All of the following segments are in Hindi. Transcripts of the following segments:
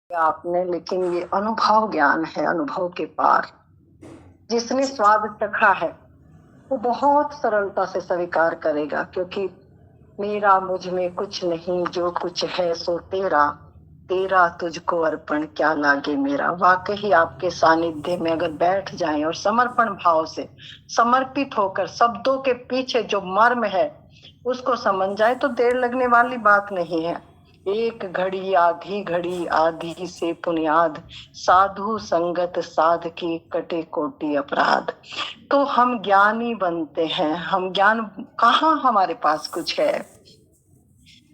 आपने, लेकिन ये अनुभव ज्ञान है, अनुभव के पार। जिसने स्वाद चखा है वो बहुत सरलता से स्वीकार करेगा, क्योंकि मेरा मुझ में कुछ नहीं, जो कुछ है सो तेरा, तेरा तुझको अर्पण क्या लागे मेरा। वाकई आपके सानिध्य में अगर बैठ जाएं और समर्पण भाव से समर्पित होकर शब्दों के पीछे जो मर्म है उसको समझ जाए तो देर लगने वाली बात नहीं है। एक घड़ी आधी से पुनियाद, साधु संगत साध की कटे कोटि अपराध। तो हम ज्ञानी बनते हैं, हम ज्ञान कहाँ हमारे पास कुछ है,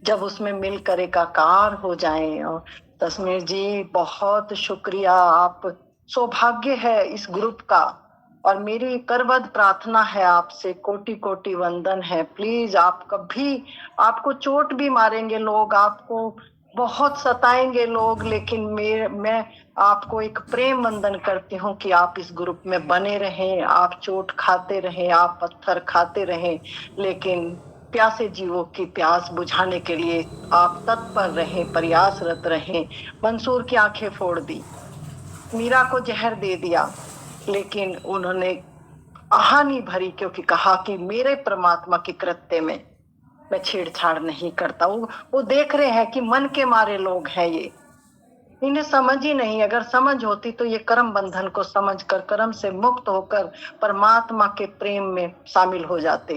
जब उसमें मिल कर एकाकार हो जाएं। और तस्मीर जी बहुत शुक्रिया, आप सौभाग्य है इस ग्रुप का। और मेरी करबद्ध प्रार्थना है आपसे, कोटि कोटि वंदन है। प्लीज आप कभी, आपको चोट भी मारेंगे लोग, आपको बहुत सताएंगे लोग, लेकिन मैं आपको एक प्रेम वंदन करती हूँ कि आप इस ग्रुप में बने रहें। आप चोट खाते रहें, आप पत्थर खाते रहें, लेकिन प्यासे जीवों की प्यास बुझाने के लिए आप तत्पर रहें, प्रयासरत रहें। मंसूर की आंखें फोड़ दी, मीरा को जहर दे दिया, लेकिन उन्होंने आह नहीं भरी, क्योंकि कहा कि मेरे परमात्मा के कृत्य में मैं छेड़छाड़ नहीं करता। वो देख रहे हैं कि मन के मारे लोग हैं ये, इन्हें समझ ही नहीं। अगर समझ होती तो ये कर्म बंधन को समझकर कर्म से मुक्त होकर परमात्मा के प्रेम में शामिल हो जाते,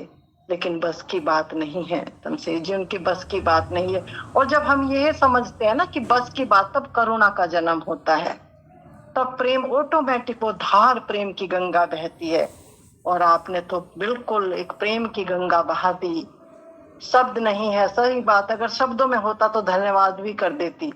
लेकिन बस की बात नहीं है तमसे जी, उनकी बस की बात नहीं है। और जब हम ये समझते हैं ना कि बस की बात, तब करुणा का जन्म होता है, तब प्रेम ऑटोमेटिक, वो धार प्रेम की गंगा बहती है। और आपने तो बिल्कुल एक प्रेम की गंगा बहा दी। शब्द नहीं है, सही बात, अगर शब्दों में होता तो धन्यवाद भी कर देती,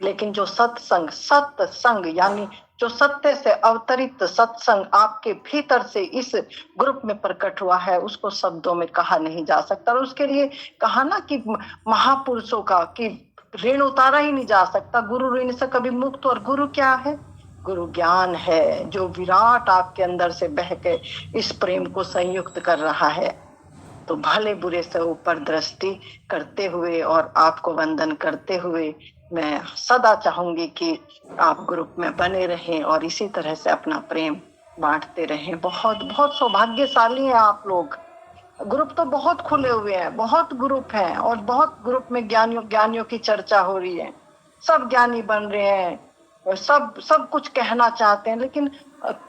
लेकिन जो सत्संग यानी जो सत्य से अवतरित सत्संग आपके भीतर से इस ग्रुप में प्रकट हुआ है, उसको शब्दों में कहा नहीं जा सकता। और उसके लिए कहा ना कि महापुरुषों का कि ऋण उतारा ही नहीं जा सकता। गुरु ऋण से कभी मुक्त, और गुरु क्या है? गुरु ज्ञान है, जो विराट आपके अंदर से बह के इस प्रेम को संयुक्त कर रहा है। तो भले बुरे से ऊपर दृष्टि करते हुए और आपको वंदन करते हुए मैं सदा चाहूंगी कि आप ग्रुप में बने रहें और इसी तरह से अपना प्रेम बांटते रहें। बहुत बहुत सौभाग्यशाली हैं आप लोग। ग्रुप तो बहुत खुले हुए हैं, बहुत ग्रुप हैं, और बहुत ग्रुप में ज्ञानियों की चर्चा हो रही है। सब ज्ञानी बन रहे हैं और सब कुछ कहना चाहते हैं, लेकिन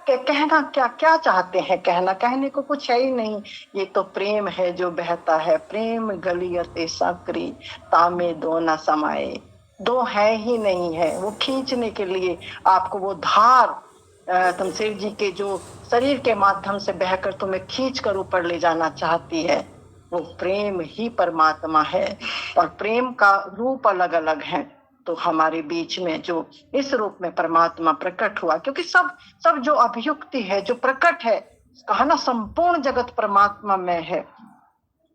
कहना क्या चाहते हैं? कहने को कुछ है ही नहीं। ये तो प्रेम है जो बहता है, प्रेम गलियते सकरी तामे दो न समाये। दो है ही नहीं है, वो खींचने के लिए आपको वो धार तमसेर जी के जो शरीर के माध्यम से बहकर तुम्हें खींच कर ऊपर ले जाना चाहती है, वो प्रेम ही परमात्मा है। और प्रेम का रूप अलग अलग है, तो हमारे बीच में जो इस रूप में परमात्मा प्रकट हुआ, क्योंकि सब जो अभियुक्ति है, जो प्रकट है, कहा ना संपूर्ण जगत परमात्मा में है।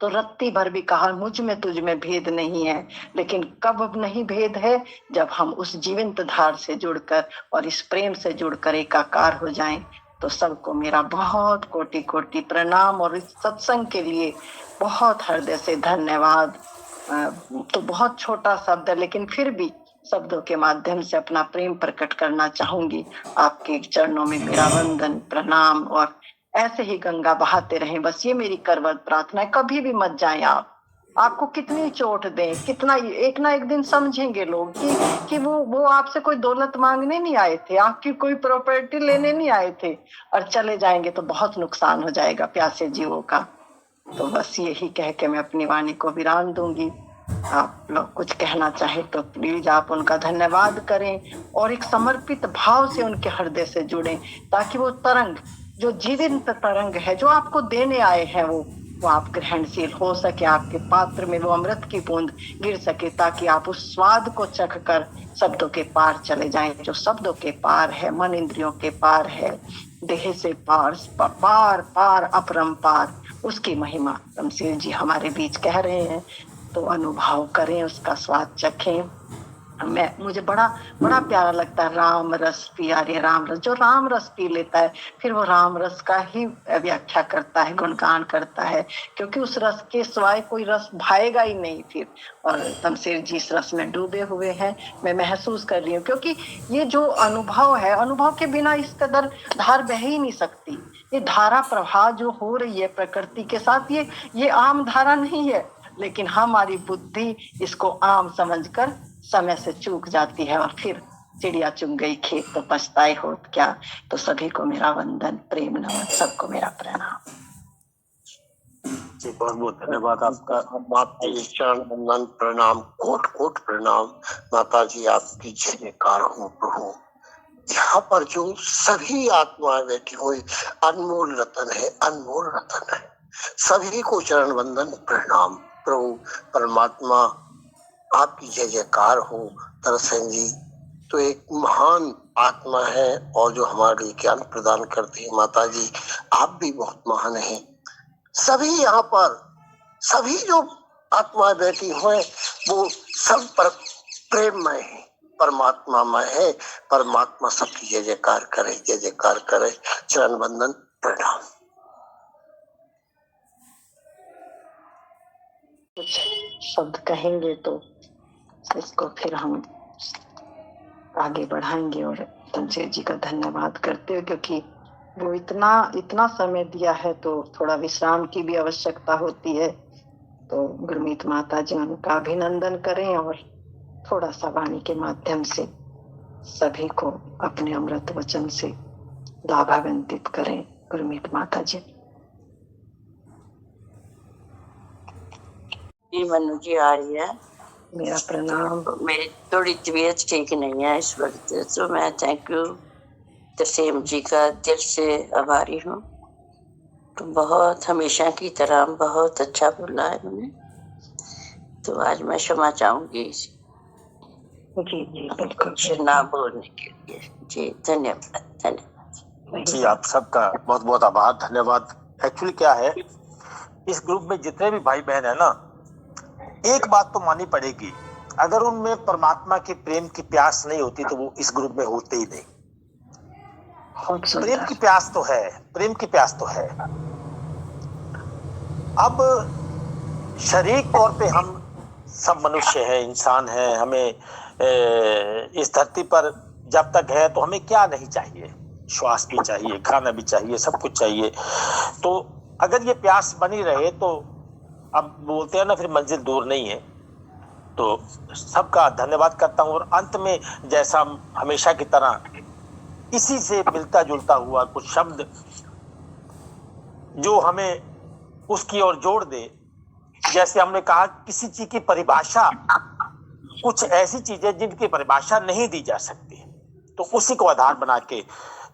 तो रत्ती भर भी कहा मुझ में तुझ में भेद नहीं है, लेकिन कब नहीं भेद है? जब हम उस जीवंत धार से जुड़कर और इस प्रेम से जुड़कर एकाकार हो जाएं। तो सबको मेरा बहुत कोटि कोटि प्रणाम, और इस सत्संग के लिए बहुत हृदय से धन्यवाद। तो बहुत छोटा शब्द है, लेकिन फिर भी शब्दों के माध्यम से अपना प्रेम प्रकट करना चाहूंगी। आपके चरणों में मेरा वंदन प्रणाम, और ऐसे ही गंगा बहाते रहें, बस ये मेरी करवत प्रार्थना है। कभी भी मत जाएं आप, आपको कितनी चोट दें, कितना एक ना एक दिन समझेंगे लोग कि वो आपसे कोई दौलत मांगने नहीं आए थे, आपकी कोई प्रॉपर्टी लेने नहीं आए थे, और चले जाएंगे तो बहुत नुकसान हो जाएगा प्यासे जीवों का। तो बस यही कह के मैं अपनी वाणी को विराम दूंगी। आप लोग कुछ कहना चाहे तो प्लीज आप उनका धन्यवाद करें, और एक समर्पित भाव से उनके हृदय से जुड़ें, ताकि वो तरंग, जो जीवंत तरंग है, जो आपको देने आए हैं, वो आप ग्रहणशील हो सके, आपके पात्र में वो अमृत की बूंद गिर सके, ताकि आप उस स्वाद को चख कर शब्दों के पार चले जाएं, जो शब्दों के पार है, मन इंद्रियों के पार है, देह से पार पार पार अपरंपार। उसकी महिमा तमसीर जी हमारे बीच कह रहे हैं, तो अनुभव करें, उसका स्वाद चखें। मुझे बड़ा बड़ा प्यारा लगता है राम रस पिया रे राम रस। जो राम रस पी लेता है फिर वो राम रस का ही व्याख्या करता है, गुणगान करता है, क्योंकि उस रस के सिवाय कोई रस भाएगा ही नहीं फिर। और तमसेर जी इस रस में डूबे हुए हैं, मैं महसूस कर रही हूँ, क्योंकि ये जो अनुभव है, अनुभव के बिना इस कदर धार बह ही नहीं सकती। ये धारा प्रवाह जो हो रही है प्रकृति के साथ, ये आम धारा नहीं है, लेकिन हमारी बुद्धि इसको आम समझकर समय से चूक जाती है, और फिर चिड़िया चुग गई खेत तो पछताए होत क्या। तो सभी को मेरा वंदन, प्रेम नमन, सबको मेरा प्रणाम जी। बहुत बहुत धन्यवाद आपका। आपके चरण वंदन, प्रणाम, कोट कोट प्रणाम। माता जी आपकी जयकार हो प्रभु। यहाँ पर जो सभी आत्माएं बैठी हुई अनमोल रतन है, अनमोल रतन है। सभी को चरण वंदन प्रणाम। प्रभु परमात्मा आपकी जय जयकार हो। तरसेन जी तो एक महान आत्मा है, और जो हमारे लिए ज्ञान प्रदान करती है। माता जी आप भी बहुत महान हैं। सभी यहाँ पर सभी जो आत्माएं बैठी हुए वो सब पर प्रेममय है, परमात्मामय है। परमात्मा सबकी जय जयकार करे, जय जयकार करे। चरण वंदन प्रणाम। कुछ शब्द कहेंगे तो इसको फिर हम आगे बढ़ाएंगे, और तमसेर जी का धन्यवाद करते हुए, क्योंकि वो इतना समय दिया है तो थोड़ा विश्राम की भी आवश्यकता होती है। तो गुरमीत माता जी उनका अभिनंदन करें, और थोड़ा सा वाणी के माध्यम से सभी को अपने अमृत वचन से लाभान्वित करें। गुरमीत माता जी। मनु जी आ रही है। मेरा प्रणाम। मेरी थोड़ी तबीयत ठीक नहीं है इस वक्त, तो मैं थैंक यू तरसेम जी का दिल से आभारी हूँ। तो बहुत हमेशा की तरह बहुत अच्छा बोला है उन्होंने, तो आज मैं क्षमा चाहूंगी जी जी बिल्कुल ना बोलने के लिए। जी धन्यवाद, धन्यवाद जी। आप सबका बहुत बहुत आभार, धन्यवाद। एक्चुअली क्या है, इस ग्रुप में जितने भी भाई बहन है ना, एक बात तो माननी पड़ेगी, अगर उनमें परमात्मा के प्रेम की प्यास नहीं होती तो वो इस ग्रुप में होते ही नहीं। प्रेम की प्यास तो है, प्रेम की प्यास तो है। अब शारीरिक तौर पे हम सब मनुष्य हैं, इंसान हैं। हमें इस धरती पर जब तक है तो हमें क्या नहीं चाहिए, श्वास भी चाहिए, खाना भी चाहिए, सब कुछ चाहिए। तो अगर ये प्यास बनी रहे तो अब बोलते हैं ना, फिर मंजिल दूर नहीं है। तो सबका धन्यवाद करता हूँ। और अंत में जैसा हमेशा की तरह इसी से मिलता जुलता हुआ कुछ शब्द जो हमें उसकी ओर जोड़ दे। जैसे हमने कहा, किसी चीज की परिभाषा, कुछ ऐसी चीजें जिनकी परिभाषा नहीं दी जा सकती, तो उसी को आधार बना के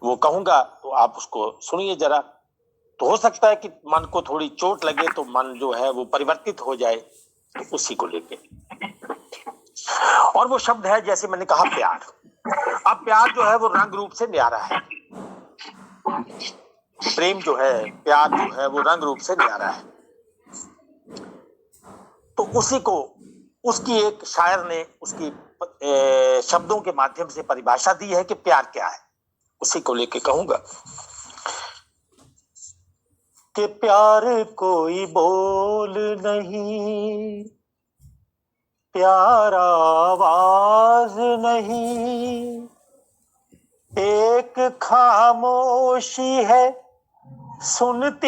वो कहूंगा, तो आप उसको सुनिए जरा। तो हो सकता है कि मन को थोड़ी चोट लगे, तो मन जो है वो परिवर्तित हो जाए, तो उसी को लेके। और वो शब्द है, जैसे मैंने कहा, प्यार। अब प्यार जो है वो रंग रूप से न्यारा है। प्रेम जो है, प्यार जो है वो रंग रूप से न्यारा है। तो उसी को उसकी एक शायर ने उसकी शब्दों के माध्यम से परिभाषा दी है कि प्यार क्या है। उसी को लेके कहूंगा कि प्यार कोई बोल नहीं, प्यार आवाज नहीं, एक खामोशी है, सुनती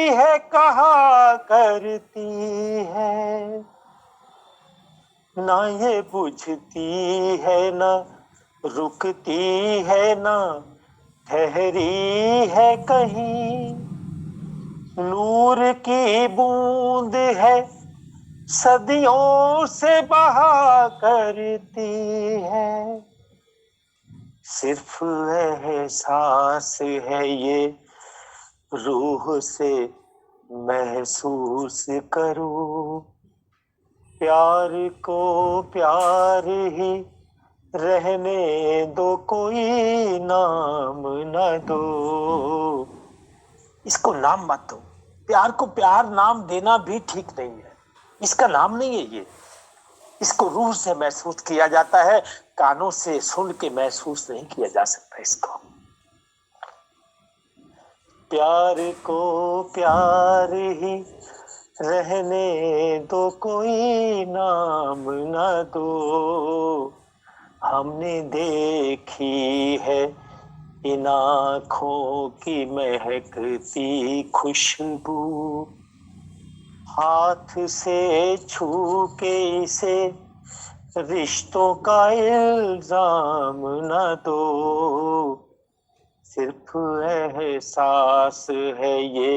है, कहा करती है, ना ये बुझती है, ना रुकती है, ना ठहरी है कहीं, नूर की बूंद है, सदियों से बहा करती है, सिर्फ एहसास है ये, रूह से महसूस करूं, प्यार को प्यार ही रहने दो, कोई नाम न दो। इसको नाम मत दो। प्यार को प्यार नाम देना भी ठीक नहीं है, इसका नाम नहीं है ये। इसको रूह से महसूस किया जाता है, कानों से सुन के महसूस नहीं किया जा सकता इसको। प्यार को प्यार ही रहने दो, कोई नाम न दो। हमने देखी है इन आँखों की महकती खुशबू, हाथ से छू के इसे रिश्तों का इल्जाम न दो। सिर्फ एहसास है ये,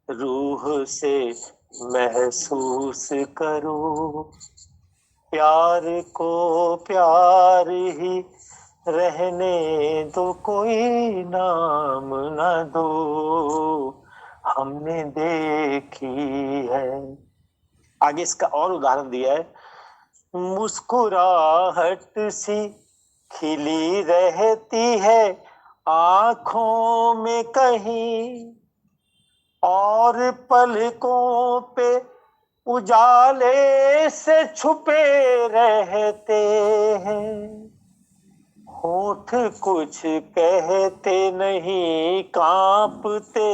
रूह से महसूस करो। प्यार को प्यार ही रहने दो, कोई नाम न दो। हमने देखी है। आगे इसका और उदाहरण दिया है। मुस्कुराहट सी खिली रहती है आँखों में कहीं, और पलकों पे उजाले से छुपे रहते हैं। होठ कुछ कहते नहीं, कांपते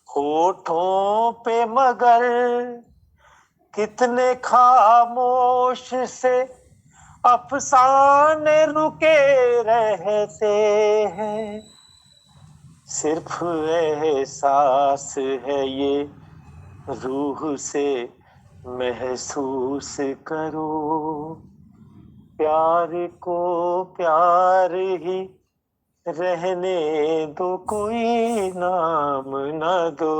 होठों पे, मगर कितने खामोश से अफसाने रुके रहते हैं। सिर्फ एहसास है ये, रूह से महसूस करो। प्यार को प्यार ही रहने दो, कोई नाम न दो।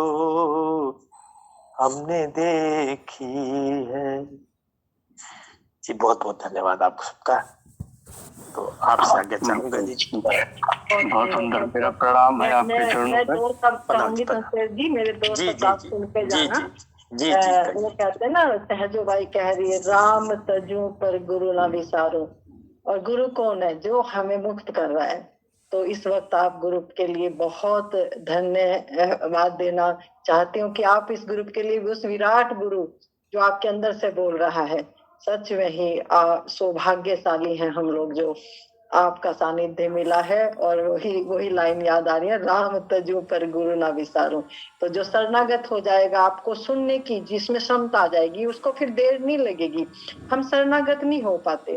हमने देखी है। जी बहुत बहुत धन्यवाद आप सबका। तो आपसे आगे चाहूंगा जी। बहुत सुंदर, मेरा प्रणाम है आपके चरणों मैं पर। दो शब्द कहूंगी तो जी मेरे दो जी शब्द जी आप जी सुन के जी जाना। जी वो कहते हैं ना, सहजो भाई कह रही है, राम तजू पर गुरु ना विसारो। और गुरु कौन है? जो हमें मुक्त कर रहा है। तो इस वक्त आप ग्रुप के लिए बहुत धन्यवाद देना चाहती हूँ कि आप इस ग्रुप के लिए उस विराट गुरु जो आपके अंदर से बोल रहा है, सच में ही सौभाग्यशाली हैं हम लोग जो आपका सानिध्य मिला है। और वही लाइन याद आ रही है, राम तजू पर गुरु ना विसारो। तो जो शरणागत हो जाएगा, आपको सुनने की जिसमें क्षमता आ जाएगी, उसको फिर देर नहीं लगेगी। हम शरणागत नहीं हो पाते।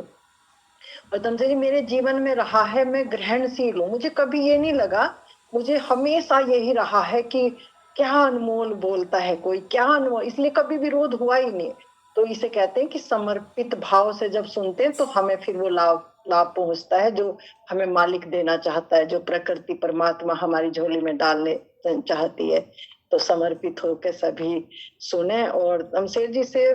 और तंत्र जी मेरे जीवन में रहा है, मैं ग्रहणशील हूँ। मुझे कभी ये नहीं लगा, मुझे हमेशा यही रहा है कि क्या अनमोल बोलता है कोई, क्या अनमोल, इसलिए कभी विरोध हुआ ही नहीं। तो इसे कहते हैं कि समर्पित भाव से जब सुनते हैं तो हमें फिर वो लाभ पहुंचता है जो हमें मालिक देना चाहता है, जो प्रकृति परमात्मा हमारी झोली में डालने चाहती है। तो समर्पित होकर सभी सुने और शमशेर जी से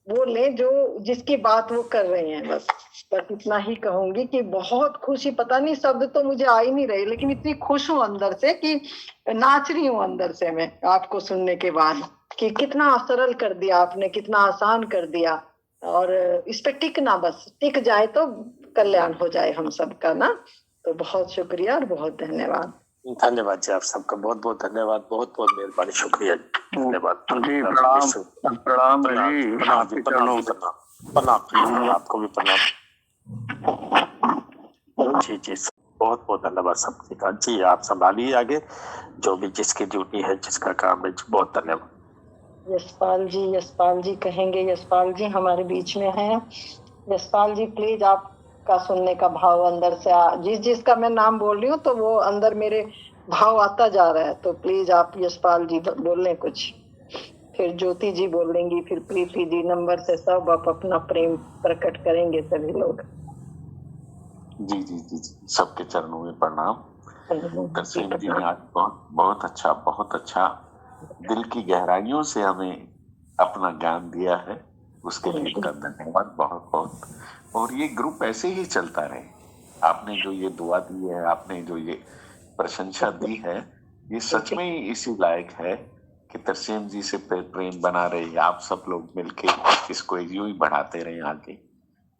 वो ले जो जिसकी बात वो कर रहे हैं। बस इतना ही कहूंगी कि बहुत खुशी, पता नहीं शब्द तो मुझे आ ही नहीं रहे, लेकिन इतनी खुश हूँ अंदर से कि नाच रही हूँ अंदर से मैं आपको सुनने के बाद, कि कितना सरल कर दिया आपने, कितना आसान कर दिया। और इस पे टिकना, बस टिक जाए तो कल्याण हो जाए हम सबका ना। तो बहुत शुक्रिया और बहुत धन्यवाद। धन्यवाद जी, आप सबका बहुत बहुत धन्यवाद, बहुत बहुत मेहरबानी, शुक्रिया, धन्यवाद जी प्रणाम, प्रणाम जी, आपके चरणों पर। प्रणाम, आपको भी प्रणाम। जी जी बहुत बहुत धन्यवाद सबके का। जी आप संभालिए आगे, जो भी जिसकी ड्यूटी है, जिसका काम है। बहुत धन्यवाद। यशपाल जी कहेंगे। यशपाल जी हमारे बीच में हैं। यशपाल जी प्लीज आपका सुनने का भाव अंदर से जिसका मैं नाम बोल रही हूँ तो वो अंदर मेरे भाव आता जा रहा है। तो प्लीज आप यशपाल जी बोल लें कुछ, फिर ज्योति जी बोलेंगी, फिर प्रीति जी, नंबर से सब आप अपना प्रेम प्रकट करेंगे सभी लोग। जी जी जी जी सबके चरणों में प्रणाम। तरसेम जी ने आज बहुत अच्छा दिल की गहराइयों से हमें अपना ज्ञान दिया है, उसके लिए उनका धन्यवाद बहुत बहुत। और ये ग्रुप ऐसे ही चलता रहे। आपने जो ये दुआ दी है, आपने जो ये प्रशंसा दी है, ये सच में ही इसी लायक है कि तरसेम जी से प्रेम बना रहे, आप सब लोग मिलके इसको यूं ही बढ़ाते रहे आगे।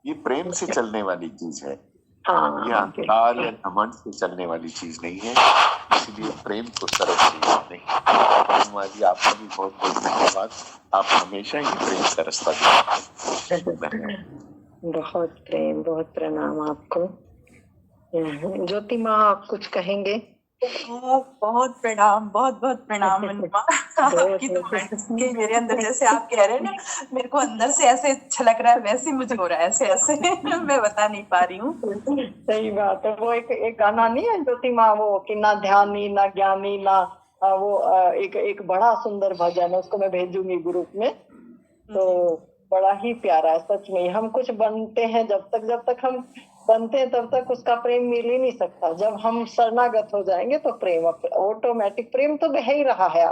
ये प्रेम से चलने वाली चीज है, ये अहंकार या घमंड से चलने वाली चीज नहीं है। इसलिए प्रेम को तरसती नहीं। आपका भी बहुत बहुत धन्यवाद। आप हमेशा ही प्रेम तरसता बहुत प्रेम, बहुत प्रणाम आपको। ज्योति माँ, आप कुछ कहेंगे? बहुत बहुत प्रणाम, बहुत बहुत प्रणाम मनुमा। आपकी तो वाणी सुन के मेरे अंदर, जैसे आप कह रहे हैं ना, मेरे को अंदर से ऐसे छलक रहा है, वैसे ही मुझे हो रहा है, ऐसे ऐसे मैं बता नहीं पा रही हूँ। सही बात है। वो एक गाना नहीं है ज्योति माँ, वो कि ना ध्यानी ना ज्ञानी ना, एक बड़ा सुंदर भजन है, उसको मैं भेजूंगी ग्रुप में। तो बड़ा ही प्यारा है सच में। हम कुछ बनते हैं, जब तक हम बनते हैं तब तक उसका प्रेम मिल ही नहीं सकता। जब हम शरणागत हो जाएंगे तो प्रेम ऑटोमेटिक, प्रेम तो बह ही रहा है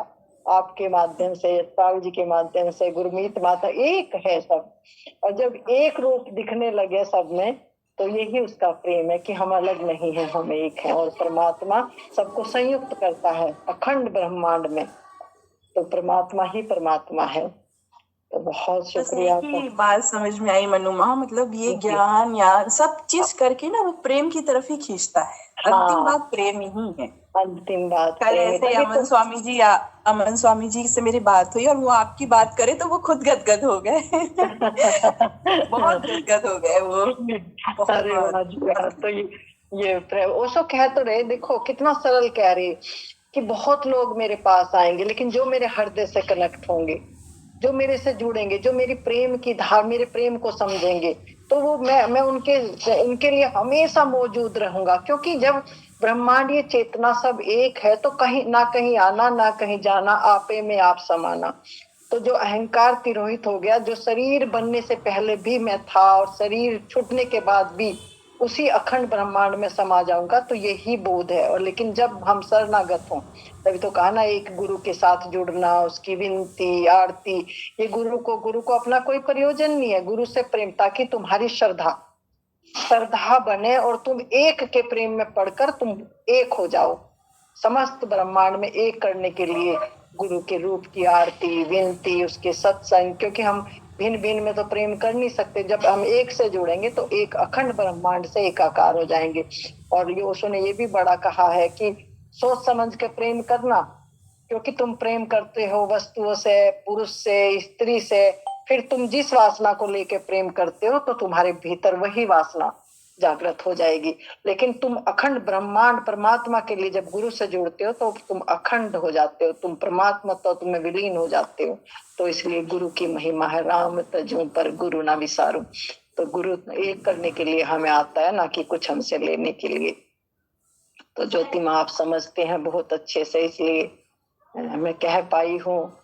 आपके माध्यम से, यशपाल जी के माध्यम से, गुरमीत माता, एक है सब। और जब एक रूप दिखने लगे सब में, तो यही उसका प्रेम है कि हम अलग नहीं है, हम एक हैं। और परमात्मा सबको संयुक्त करता है अखंड ब्रह्मांड में, तो परमात्मा ही परमात्मा है। तो बहुत शुक्रिया आपका। बात समझ में आई मनुमा, मतलब ये ज्ञान या सब चीज करके ना वो प्रेम की तरफ ही खींचता है। अंतिम बात प्रेम ही है। अंतिम बात कल ऐसे अमन स्वामी जी से मेरी बात हुई, और वो आपकी बात करे तो वो खुद गदगद हो गए। बहुत गदगद हो गए वो। अरे वाह जी वाह। तो ये ओशो कह तो रहे, देखो कितना सरल कह रही कि बहुत लोग मेरे पास आएंगे, लेकिन जो मेरे हृदय से कनेक्ट होंगे, जो मेरे से जुड़ेंगे, जो मेरी प्रेम की धार, मेरे प्रेम को समझेंगे, तो वो मैं उनके लिए हमेशा मौजूद रहूंगा। क्योंकि जब ब्रह्मांडीय चेतना सब एक है, तो कहीं ना कहीं आना ना कहीं जाना, आपे में आप समाना। तो जो अहंकार तिरोहित हो गया, जो शरीर बनने से पहले भी मैं था और शरीर छूटने के बाद भी उसी अखंड ब्रह्मांड में समा जाऊंगा, तो यही बोध है। और लेकिन जब हम शरणागत हों, तभी तो कहा ना, एक गुरु के साथ जुड़ना, उसकी विनती आरती, ये गुरु को अपना कोई प्रयोजन नहीं है, गुरु से प्रेम, ताकि तुम्हारी श्रद्धा बने और तुम एक के प्रेम में पढ़कर तुम एक हो जाओ। समस्त ब्रह्मांड में एक करने के लिए गुरु के रूप की आरती, विनती, उसके सत्संग, क्योंकि हम भिन्न भिन्न में तो प्रेम कर नहीं सकते। जब हम एक से जुड़ेंगे तो एक अखंड ब्रह्मांड से एकाकार हो जाएंगे। और ओशो ने ये भी बड़ा कहा है कि सोच समझ के प्रेम करना, क्योंकि तुम प्रेम करते हो वस्तुओं से, पुरुष से, स्त्री से, फिर तुम जिस वासना को लेके प्रेम करते हो, तो तुम्हारे भीतर वही वासना जागृत हो जाएगी। लेकिन तुम अखंड ब्रह्मांड परमात्मा के लिए जब गुरु से जुड़ते हो, तो तुम अखंड हो जाते हो, तुम परमात्मा तो तुम्हें विलीन हो जाते हो। तो इसलिए गुरु की महिमा है, राम तजूं पर गुरु ना विसारूं। तो गुरु एक करने के लिए हमें आता है, ना कि कुछ हमसे लेने के लिए। तो ज्योति माँ आप समझते हैं बहुत अच्छे से, इसलिए मैं कह पाई हूँ।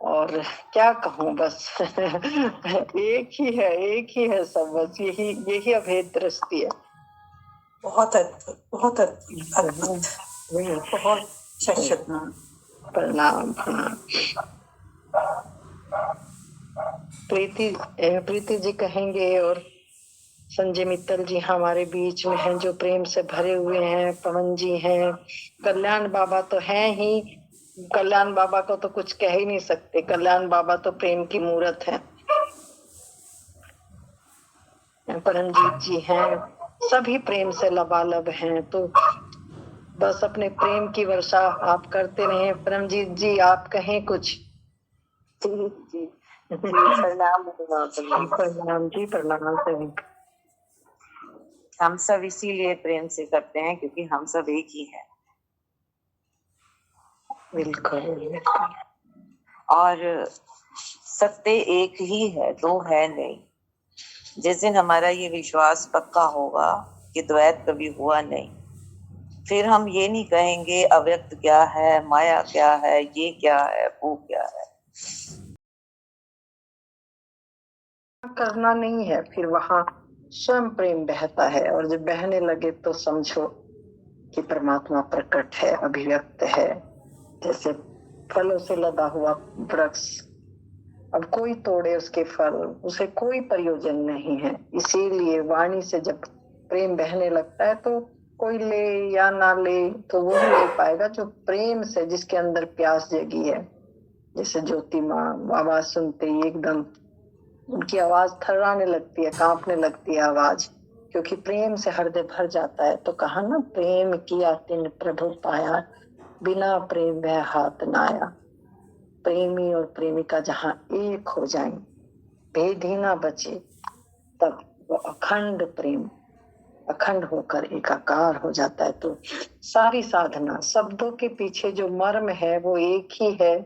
और क्या कहूँ, बस एक ही है सब, बस यही अभेद दृष्टि है। बहुत अद्भुत, बहुत अद्भुत, बहुत शतनाम। प्रणाम प्रणाम। प्रीति जी कहेंगे, और संजय मित्तल जी हमारे बीच में हैं, जो प्रेम से भरे हुए हैं। पवन जी हैं, कल्याण बाबा तो हैं ही, कल्याण बाबा को तो कुछ कह ही नहीं सकते, कल्याण बाबा तो प्रेम की मूर्त है। परमजीत जी हैं, सभी प्रेम से लबालब हैं। तो बस अपने प्रेम की वर्षा आप करते रहे। परमजीत जी आप कहें कुछ? जी प्रणाम। प्रणाम जी, प्रणाम सभी। हम सब इसीलिए प्रेम से करते हैं क्योंकि हम सब एक ही हैं। बिल्कुल। और सत्य एक ही है, दो है नहीं। जिस दिन हमारा ये विश्वास पक्का होगा कि द्वैत कभी हुआ नहीं, फिर हम ये नहीं कहेंगे अव्यक्त क्या है, माया क्या है, ये क्या है, वो क्या है। करना नहीं है, फिर वहां स्वयं प्रेम बहता है। और जब बहने लगे तो समझो कि परमात्मा प्रकट है, अभिव्यक्त है। जैसे फलों से लदा हुआ वृक्ष, अब कोई तोड़े उसके फल, उसे कोई प्रयोजन नहीं है। इसीलिए वाणी से जब प्रेम बहने लगता है, तो कोई ले या ना ले, तो वो ही ले पाएगा जो प्रेम से, जिसके अंदर प्यास जगी है। जैसे ज्योति माँ आवाज सुनते ही एकदम उनकी आवाज थर्राने लगती है, कांपने लगती है आवाज, क्योंकि प्रेम से हृदय भर जाता है। तो कहा ना, प्रेम किया तिन प्रभु पाया, बिना प्रेम वह हाथ न आया। प्रेमी और प्रेमिका जहाँ एक हो जाएं, भेद ही ना बचे, तब वो अखंड प्रेम अखंड होकर एकाकार हो जाता है। तो सारी साधना, शब्दों के पीछे जो मर्म है वो एक ही है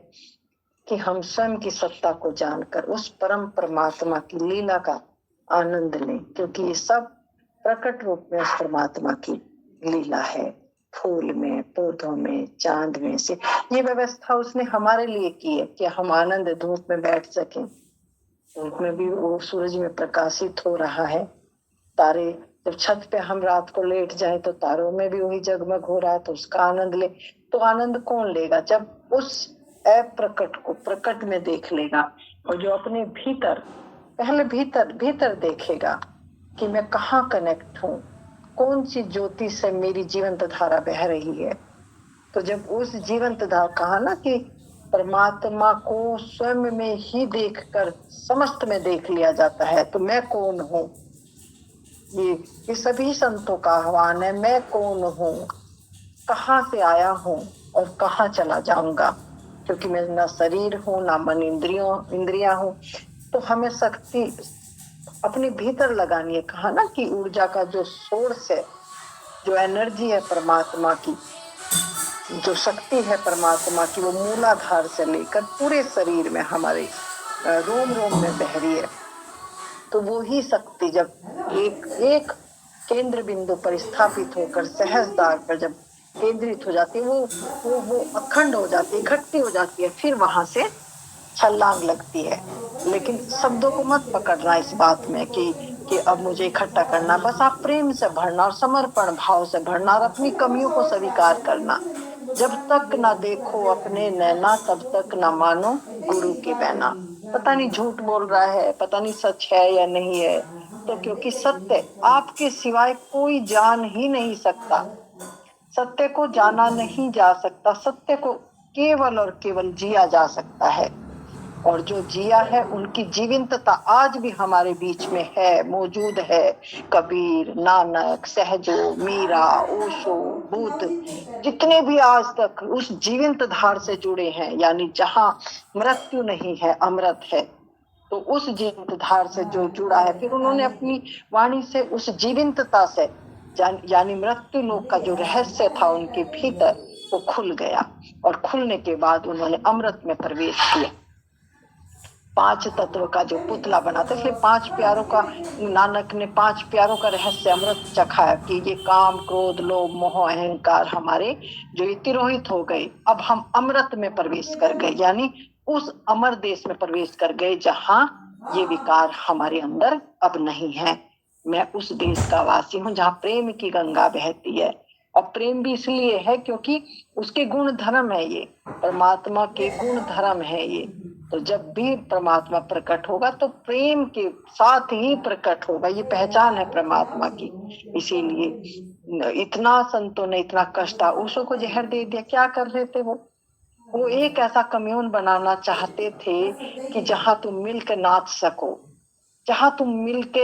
कि हम स्वयं की सत्ता को जानकर उस परम परमात्मा की लीला का आनंद लें, क्योंकि ये सब प्रकट रूप में उस परमात्मा की लीला है। फूल में, पौधों में, चांद में से ये व्यवस्था उसने हमारे लिए की है कि हम आनंद धूप में बैठ सकें। धूप में भी वो सूरज में प्रकाशित हो रहा है। तारे, जब छत पे हम रात को लेट जाए तो तारों में भी वही जगमग हो रहा है, तो उसका आनंद ले। तो आनंद कौन लेगा? जब उस अप्रकट को प्रकट में देख लेगा, और जो अपने भीतर, पहले भीतर देखेगा कि मैं कहाँ कनेक्ट हूँ, कौन सी ज्योति से मेरी जीवंत धारा बह रही है। तो जब उस जीवंत धारा, कहा ना कि परमात्मा को स्वयं में ही देखकर समस्त में देख लिया जाता है, तो मैं कौन हूँ, ये सभी संतों का आह्वान है। मैं कौन हूँ, कहाँ से आया हूँ और कहाँ चला जाऊंगा, क्योंकि मैं ना शरीर हूँ, ना मन इंद्रियां हूँ। तो हमें शक्ति अपने भीतर लगानी है। कहा ना कि ऊर्जा का जो सोर्स है, जो एनर्जी है परमात्मा की, जो शक्ति है परमात्मा की, वो मूलाधार से लेकर पूरे शरीर में, हमारे रोम रोम में बह रही है। तो वो ही शक्ति जब एक केंद्र बिंदु पर स्थापित होकर सहजदार पर जब केंद्रित हो जाती है, वो अखंड हो जाती है, इकट्ठी हो जाती है, फिर वहां से छलांग लगती है। लेकिन शब्दों को मत पकड़ना इस बात में कि अब मुझे इकट्ठा करना। बस आप प्रेम से भरना और समर्पण भाव से भरना और अपनी कमियों को स्वीकार करना। जब तक ना देखो अपने नैना, तब तक ना मानो गुरु की बहना। पता नहीं झूठ बोल रहा है, पता नहीं सच है या नहीं है, तो क्योंकि सत्य आपके सिवाय कोई जान ही नहीं सकता। सत्य को जाना नहीं जा सकता, सत्य को केवल और केवल जिया जा सकता है। और जो जिया है उनकी जीवंतता आज भी हमारे बीच में है, मौजूद है। कबीर, नानक, सहजो, मीरा, ओशो, बुद्ध, जितने भी आज तक उस जीवंत धार से जुड़े हैं, यानी जहाँ मृत्यु नहीं है, अमृत है, तो उस जीवंत धार से जो जुड़ा है, फिर उन्होंने अपनी वाणी से उस जीवंतता से, यानी मृत्यु लोक का जो रहस्य था उनके भीतर, वो खुल गया। और खुलने के बाद उन्होंने अमृत में प्रवेश किया। 5 तत्व का जो पुतला बना था, इसलिए 5 प्यारों का, नानक ने 5 प्यारों का रहस्य अमृत चखाया कि ये काम, क्रोध, लोभ, मोह, अहंकार हमारे जो ये तिरोहित हो गए, अब हम अमृत में प्रवेश कर गए, यानी उस अमर देश में प्रवेश कर गए जहाँ ये विकार हमारे अंदर अब नहीं है। मैं उस देश का वासी हूँ जहाँ प्रेम की गंगा बहती है। और प्रेम भी इसलिए है क्योंकि उसके गुण धर्म है, ये परमात्मा के गुण धर्म है ये। तो जब भी परमात्मा प्रकट होगा तो प्रेम के साथ ही प्रकट होगा, ये पहचान है परमात्मा की। इसीलिए इतना संतों ने इतना कष्ट, ओशो को जहर दे दिया। क्या कर रहे थे वो एक ऐसा कम्यून बनाना चाहते थे कि जहां तुम मिलकर नाच सको, जहां तुम मिलके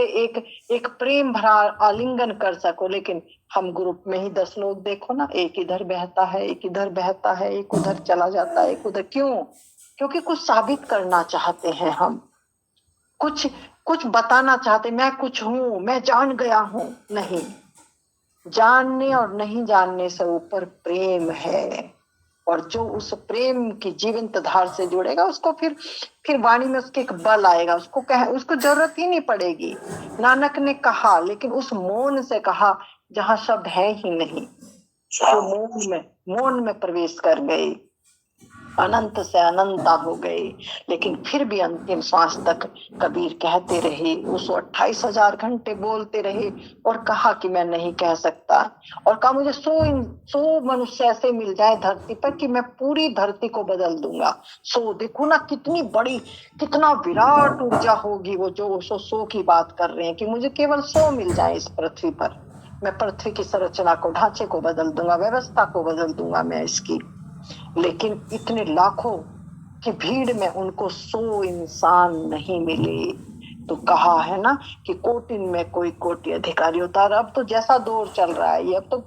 एक प्रेम भरा आलिंगन कर सको। लेकिन हम ग्रुप में ही 10 लोग देखो ना, एक इधर बहता है, एक इधर बहता है, एक उधर चला जाता है, एक उधर। क्यों? क्योंकि कुछ साबित करना चाहते हैं हम, कुछ बताना चाहते, मैं कुछ हूँ, मैं जान गया हूँ। नहीं, जानने और नहीं जानने से ऊपर प्रेम है। और जो उस प्रेम की जीवंत धार से जुड़ेगा, उसको फिर वाणी में उसके एक बल आएगा, उसको जरूरत ही नहीं पड़ेगी। नानक ने कहा, लेकिन उस मौन से कहा जहाँ शब्द है ही नहीं, जो मौन में प्रवेश कर गए, अनंत से अनंता हो गए। लेकिन फिर भी अंतिम श्वास तक कबीर कहते रहे, 128,000 घंटे बोलते रहे और कहा कि मैं नहीं कह सकता। और कहा मुझे 100 मनुष्य ऐसे मिल जाए धरती पर कि मैं पूरी धरती को बदल दूंगा। 100, देखो ना कितनी बड़ी, कितना विराट ऊर्जा होगी वो जो 100 की बात कर रहे हैं कि मुझे केवल 100 मिल जाए इस पृथ्वी पर, मैं पृथ्वी की संरचना को, ढांचे को बदल दूंगा, व्यवस्था को बदल दूंगा मैं इसकी। लेकिन इतने लाखों की भीड़ में उनको 100 इंसान नहीं मिले। तो कहा है ना कि कोटिन में कोई कोटि अधिकारी होता है। अब तो जैसा दौर चल रहा है ये, अब तो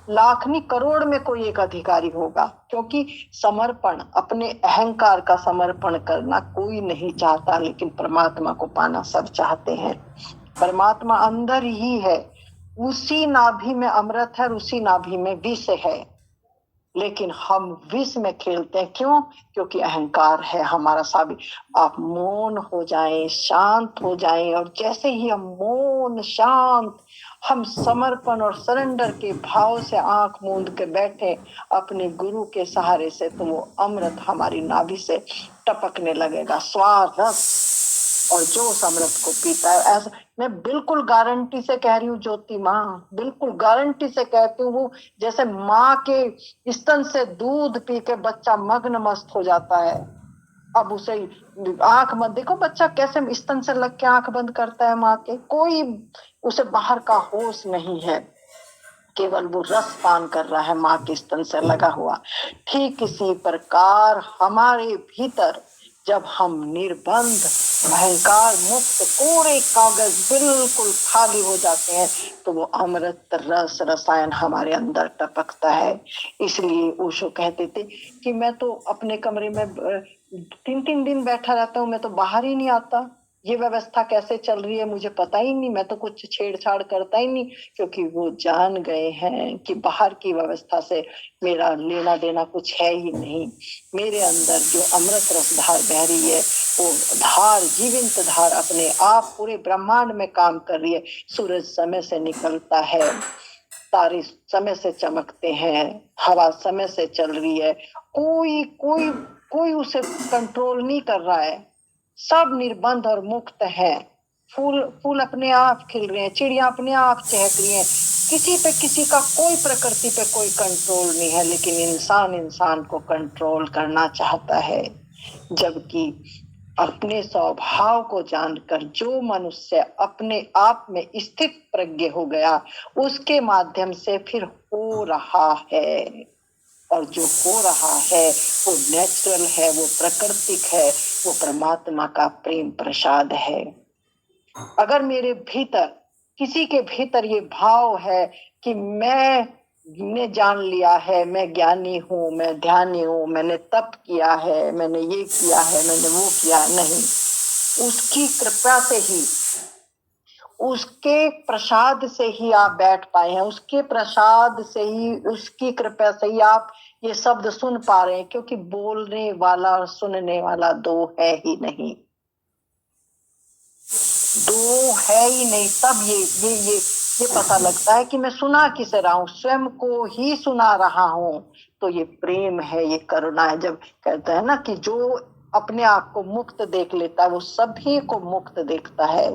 लाख नहीं करोड़ में कोई एक अधिकारी होगा, क्योंकि समर्पण, अपने अहंकार का समर्पण करना कोई नहीं चाहता, लेकिन परमात्मा को पाना सब चाहते हैं। परमात्मा अंदर ही है, उसी नाभि में अमृत है और उसी नाभि में विष है, लेकिन हम विष में खेलते हैं। क्यों? क्योंकि अहंकार है हमारा साबित। आप मौन हो जाएं, शांत हो जाएं, और जैसे ही हम मौन शांत, हम समर्पण और सरेंडर के भाव से आंख मूंद के बैठे अपने गुरु के सहारे से, तो वो अमृत हमारी नाभि से टपकने लगेगा, स्वार रस। और जो उस अमृत को पीता है, ऐसा मैं बिल्कुल गारंटी से कह रही हूँ ज्योति माँ, बिल्कुल गारंटी से कहती हूँ, वो जैसे माँ के स्तन से दूध पी के बच्चा मग्न मस्त हो जाता है। अब उसे आंख मत देखो, बच्चा कैसे स्तन से लग के आंख बंद करता है माँ के, कोई उसे बाहर का होश नहीं है, केवल वो रस पान कर रहा है माँ के स्तन से लगा हुआ। ठीक इसी प्रकार हमारे भीतर जब हम निर्बंध, अहंकार मुक्त, कोरे कागज बिल्कुल खाली हो जाते हैं, तो वो अमृत रस रसायन हमारे अंदर टपकता है। इसलिए ओशो कहते थे कि मैं तो अपने कमरे में 3-3 दिन बैठा रहता हूँ, मैं तो बाहर ही नहीं आता। ये व्यवस्था कैसे चल रही है मुझे पता ही नहीं, मैं तो कुछ छेड़छाड़ करता ही नहीं, क्योंकि वो जान गए हैं कि बाहर की व्यवस्था से मेरा लेना देना कुछ है ही नहीं। मेरे अंदर जो अमृत रस धार बह रही है, वो धार, जीवंत धार अपने आप पूरे ब्रह्मांड में काम कर रही है। सूरज समय से निकलता है, तारे समय से चमकते हैं, हवा समय से चल रही है, कोई कोई कोई उसे कंट्रोल नहीं कर रहा है, सब निर्बंध और मुक्त है। फूल फूल अपने आप खिल रहे हैं, चिड़िया अपने आप चहक रही हैं, किसी पे किसी का कोई प्रकृति पे कोई कंट्रोल नहीं है, लेकिन इंसान इंसान को कंट्रोल करना चाहता है। जबकि अपने स्वभाव को जानकर जो मनुष्य अपने आप में स्थित प्रज्ञ हो गया, उसके माध्यम से फिर हो रहा है, और जो हो रहा है वो नेचुरल है, वो प्राकृतिक है, वो परमात्मा का प्रेम प्रसाद है। अगर मेरे भीतर, किसी के भीतर ये भाव है कि मैंने जान लिया है, मैं ज्ञानी हूँ, मैं ध्यानी हूँ, मैंने तप किया है, मैंने ये किया है, मैंने वो किया है, नहीं, उसकी कृपा से ही, उसके प्रसाद से ही आप बैठ पाए हैं, उसके प्रसाद से ही, उसकी कृपा से ही आप ये शब्द सुन पा रहे हैं, क्योंकि बोलने वाला और सुनने वाला दो है ही नहीं, दो है ही नहीं। तब ये पता लगता है कि मैं सुना किसे रहा हूँ, स्वयं को ही सुना रहा हूँ, तो ये प्रेम है, ये करुणा है। जब कहते हैं ना कि जो अपने आप को मुक्त देख लेता है वो सभी को मुक्त देखता है,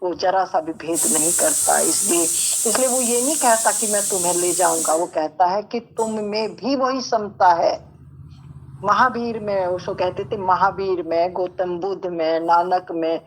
वो जरा सा भी भेद नहीं करता। इसलिए वो ये नहीं कहता कि मैं तुम्हें ले जाऊंगा, वो कहता है कि तुम में भी वही समता है। महावीर में, उसको कहते थे महावीर में, गौतम बुद्ध में, नानक में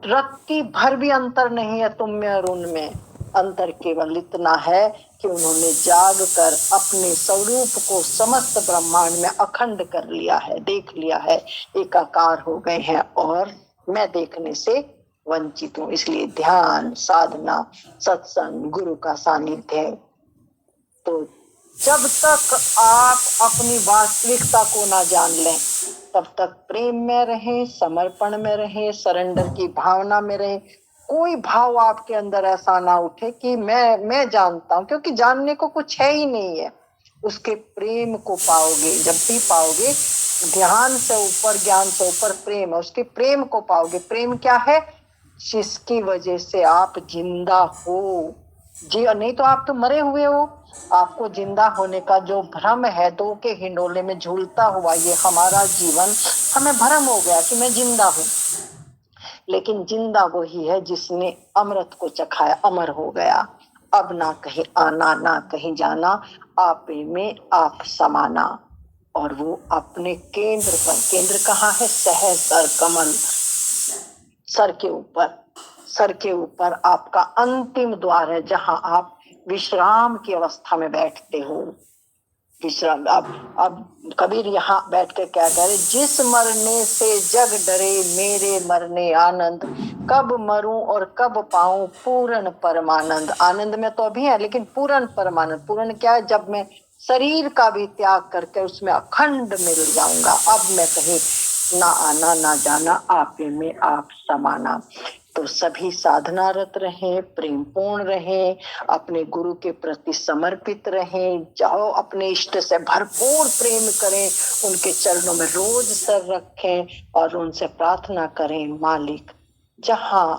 रत्ती भर भी अंतर नहीं है तुम में और उनमें। अंतर केवल इतना है कि उन्होंने जाग कर अपने स्वरूप को समस्त ब्रह्मांड में अखंड कर लिया है, देख लिया है, एकाकार हो गए हैं, और मैं देखने से वंचित हूँ। इसलिए ध्यान, साधना, सत्संग, गुरु का सानिध्य, तो जब तक आप अपनी वास्तविकता को ना जान लें, तब तक प्रेम में रहें, समर्पण में रहें, सरेंडर की भावना में रहें। कोई भाव आपके अंदर ऐसा ना उठे कि मैं जानता हूं, क्योंकि जानने को कुछ है ही नहीं है। उसके प्रेम को पाओगे, जब भी पाओगे, ध्यान से ऊपर, ज्ञान से ऊपर प्रेम है, उसके प्रेम को पाओगे। प्रेम क्या है? जिसकी वजह से आप जिंदा हो जी, नहीं तो आप तो मरे हुए हो। आपको जिंदा होने का जो भ्रम है, दो के हिंडोले में झूलता हुआ ये हमारा जीवन, हमें भ्रम हो गया कि मैं जिंदा हूँ, लेकिन जिंदा वही है जिसने अमृत को चखाया, अमर हो गया। अब ना कहीं आना, ना कहीं जाना, आप में आप समाना, और वो अपने केंद्र पर, केंद्र कहाँ है? सहस्र कमल, सर के ऊपर आपका अंतिम द्वार है, जहां आप विश्राम की अवस्था में बैठते हो। विश्राम। अब कबीर यहाँ बैठ के क्या कह रहे, जिस मरने से जग डरे मेरे मरने आनंद, कब मरूं और कब पाऊं पूर्ण परमानंद। आनंद में तो अभी है, लेकिन पूर्ण परमानंद, पूर्ण क्या है, जब मैं शरीर का भी त्याग करके उसमें अखंड मिल जाऊंगा। अब मैं कहीं ना आना ना जाना, आपे में आप समाना। तो सभी साधनारत रहें, प्रेम पूर्ण रहें, अपने गुरु के प्रति समर्पित रहें, जाओ अपने इष्ट से भरपूर प्रेम करें, उनके चरणों में रोज सर रखें और उनसे प्रार्थना करें, मालिक जहां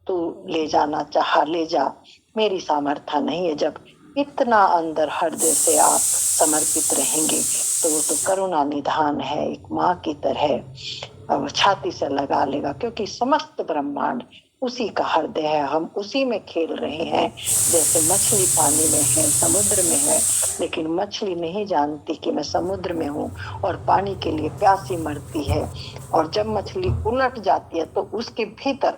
तू ले जाना चाहा ले जा, मेरी सामर्थ्य नहीं है। जब इतना अंदर हृदय से आप समर्पित रहेंगे तो वो तो करुणा निधान है, एक माँ की तरह अब छाती से लगा लेगा, क्योंकि समस्त ब्रह्मांड उसी का हृदय है। हम उसी में खेल रहे हैं। जैसे मछली पानी में है, समुद्र में है, लेकिन मछली नहीं जानती कि मैं समुद्र में हूँ और पानी के लिए प्यासी मरती है। और जब मछली उलट जाती है तो उसके भीतर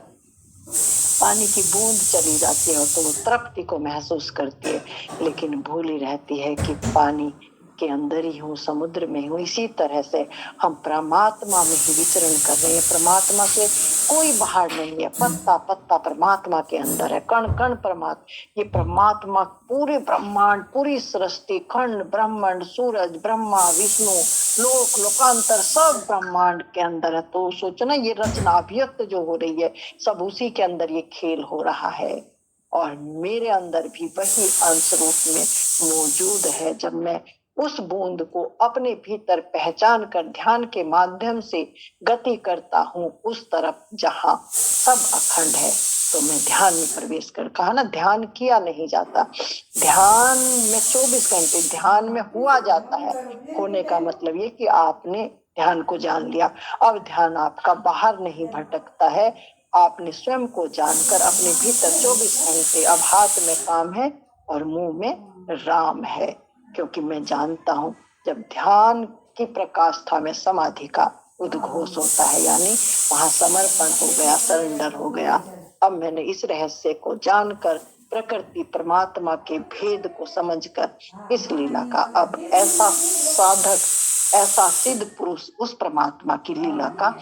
पानी की बूंद चली जाती है तो वो तृप्ति को महसूस करती है, लेकिन भूली रहती है कि पानी के अंदर ही हूँ, समुद्र में हूँ। इसी तरह से हम परमात्मा में ही विचरण कर रहे हैं। परमात्मा से कोई बाहर नहीं है, पत्ता पत्ता परमात्मा के अंदर है, कण कण परमात्मा। ये परमात्मा पूरे ब्रह्मांड, पूरी सृष्टि, खंड ब्रह्मांड, सूरज, ब्रह्मा, विष्णु, लोक लोकांतर सब ब्रह्मांड के अंदर है। तो सोचो ना, ये रचना अभिव्यक्त जो हो रही है सब उसी के अंदर ये खेल हो रहा है। और मेरे अंदर भी वही अंश रूप में मौजूद है। जब मैं उस बूंद को अपने भीतर पहचान कर ध्यान के माध्यम से गति करता हूँ उस तरफ जहाँ सब अखंड है, तो मैं ध्यान में प्रवेश कर, कहा ना ध्यान किया नहीं जाता, ध्यान में 24 घंटे ध्यान में हुआ जाता है। होने का मतलब ये कि आपने ध्यान को जान लिया। अब ध्यान आपका बाहर नहीं भटकता है, आपने स्वयं को जानकर अपने भीतर 24 घंटे, अब हाथ में काम है और मुंह में राम है, क्योंकि मैं जानता हूं जब ध्यान की प्रकाष्ठा में समाधि का उद्घोष होता है, यानी वहां समर्पण हो गया, सरेंडर हो गया। अब मैंने इस रहस्य को जानकर, प्रकृति परमात्मा के भेद को समझकर इस लीला का अब ऐसा साधक, ऐसा सिद्ध पुरुष उस परमात्मा की लीला का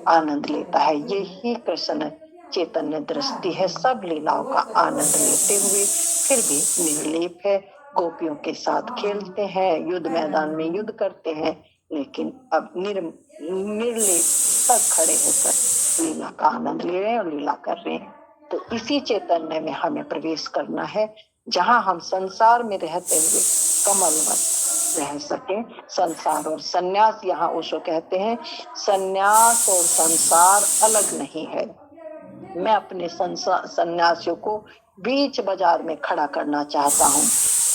आनंद लेता है। यही कृष्ण चैतन्य दृष्टि है, सब लीलाओं का आनंद लेते हुए फिर भी निर्लेप है। गोपियों के साथ खेलते हैं, युद्ध मैदान में युद्ध करते हैं, लेकिन अब निर्लेप तक खड़े होकर लीला का आनंद ले रहे हैं और लीला कर रहे हैं। तो इसी चैतन्य में हमें प्रवेश करना है, जहां हम संसार में रहते हुए कमलवत रह सके। संसार और सन्यास, यहाँ ओशो कहते हैं सन्यास और संसार अलग नहीं है। मैं अपने सन्यासियों को बीच बाजार में खड़ा करना चाहता हूँ,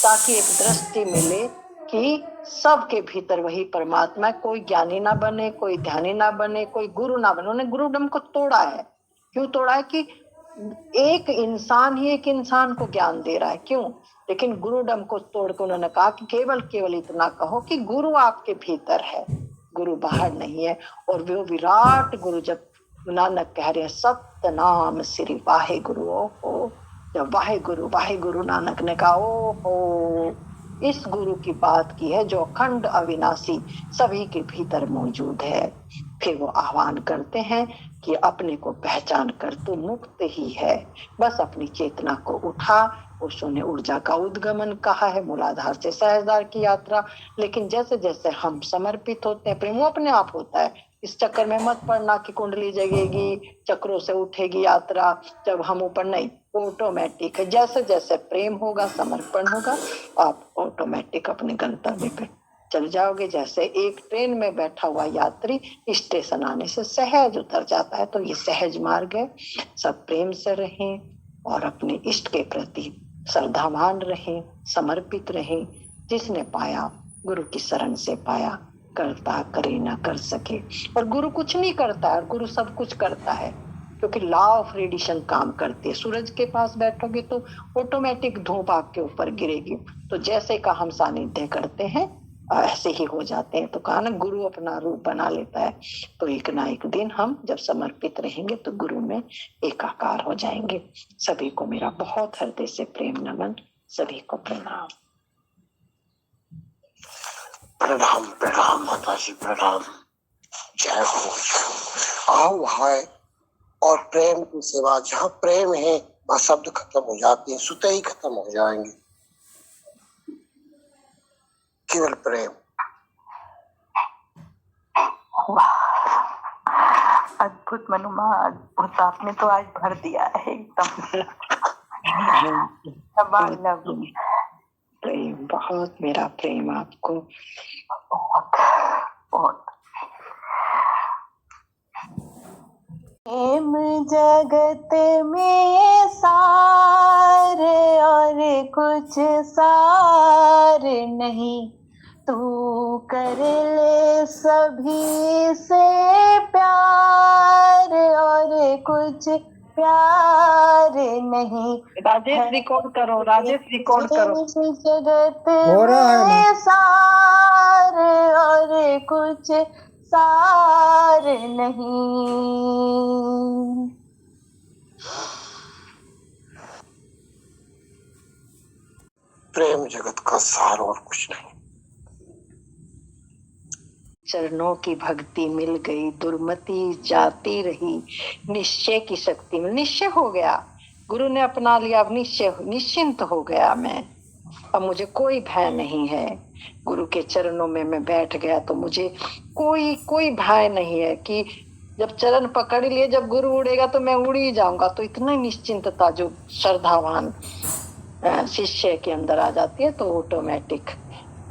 ताकि एक दृष्टि मिले कि सबके भीतर वही परमात्मा है। कोई ज्ञानी ना बने, कोई ध्यानी ना बने, कोई गुरु ना बने। उन्होंने गुरुडम को तोड़ा है। क्यों तोड़ा है? कि एक इंसान ही एक इंसान को ज्ञान दे रहा है, क्यों? लेकिन गुरुडम को तोड़ के उन्होंने कहा कि केवल इतना कहो कि गुरु आपके भीतर है, गुरु बाहर नहीं है। और वो विराट गुरु, जब नानक कह रहे हैं सतनाम श्री वाहे गुरु, ओ जब वाहे गुरु नानक ने कहा ओ इस गुरु की बात की है जो अखंड अविनाशी सभी के भीतर मौजूद है। फिर वो आह्वान करते हैं कि अपने को पहचान कर तू मुक्त ही है, बस अपनी चेतना को उठा। ओशो ने ऊर्जा का उद्गमन कहा है, मूलाधार से सहस्रार की यात्रा। लेकिन जैसे जैसे हम समर्पित होते हैं, प्रेम वो अपने आप होता है। इस चक्कर में मत पड़ना कि कुंडली जगेगी, चक्रों से उठेगी यात्रा, जब हम ऊपर नहीं, ऑटोमेटिक है। जैसे जैसे प्रेम होगा, समर्पण होगा, आप ऑटोमेटिक अपने गंतव्य पे चल जाओगे। जैसे एक ट्रेन में बैठा हुआ यात्री स्टेशन आने से सहज उतर जाता है, तो ये सहज मार्ग है। सब प्रेम से रहें और अपने इष्ट के प्रति श्रद्धावान रहें, समर्पित रहें। जिसने पाया गुरु की शरण से पाया, करता करे ना कर सके। और गुरु कुछ नहीं करता है, गुरु सब कुछ करता है, क्योंकि लॉ ऑफ रेडिएशन काम करती है। सूरज के पास बैठोगे तो ऑटोमेटिक धूप आपके ऊपर गिरेगी। तो जैसे का हम सानिध्य करते हैं ऐसे ही हो जाते हैं। तो कहा ना, गुरु अपना रूप बना लेता है। तो एक ना एक दिन हम जब समर्पित रहेंगे तो गुरु में एकाकार हो जाएंगे। सभी को मेरा बहुत हृदय से प्रेम नमन, सभी को प्रणाम। प्रणाम प्रणाम माता जी, प्रणाम। जय हो जय हो। आओ है और प्रेम की सेवा, जहाँ प्रेम है वहाँ शब्द खत्म हो जाते हैं, सुते ही खत्म हो जाएंगे। केवल प्रेम। अद्भुत मनुमा, अद्भुत। आपने तो आज भर दिया है एकदम। प्रेम, बहुत मेरा प्रेम आपको, बहुत। प्रेम जगत में सार और कुछ सार नहीं, तू कर ले सभी से प्यार और कुछ प्यार नहीं। राजेश रिकॉर्ड करो, राजेश रिकॉर्ड करो। जगत में सार और कुछ सार नहीं। प्रेम जगत का सार और कुछ नहीं। चरणों की भक्ति मिल गई, दुर्मति जाती रही, निश्चय की शक्ति में निश्चय हो गया, गुरु ने अपना लिया, अब निश्चिंत हो गया मैं, अब मुझे कोई भय नहीं है। गुरु के चरणों में मैं बैठ गया तो मुझे कोई भय नहीं है कि जब चरण पकड़ लिए, जब गुरु उड़ेगा तो मैं उड़ ही जाऊंगा। तो इतना निश्चिंतता जो श्रद्धावान शिष्य के अंदर आ जाती है, तो ऑटोमेटिक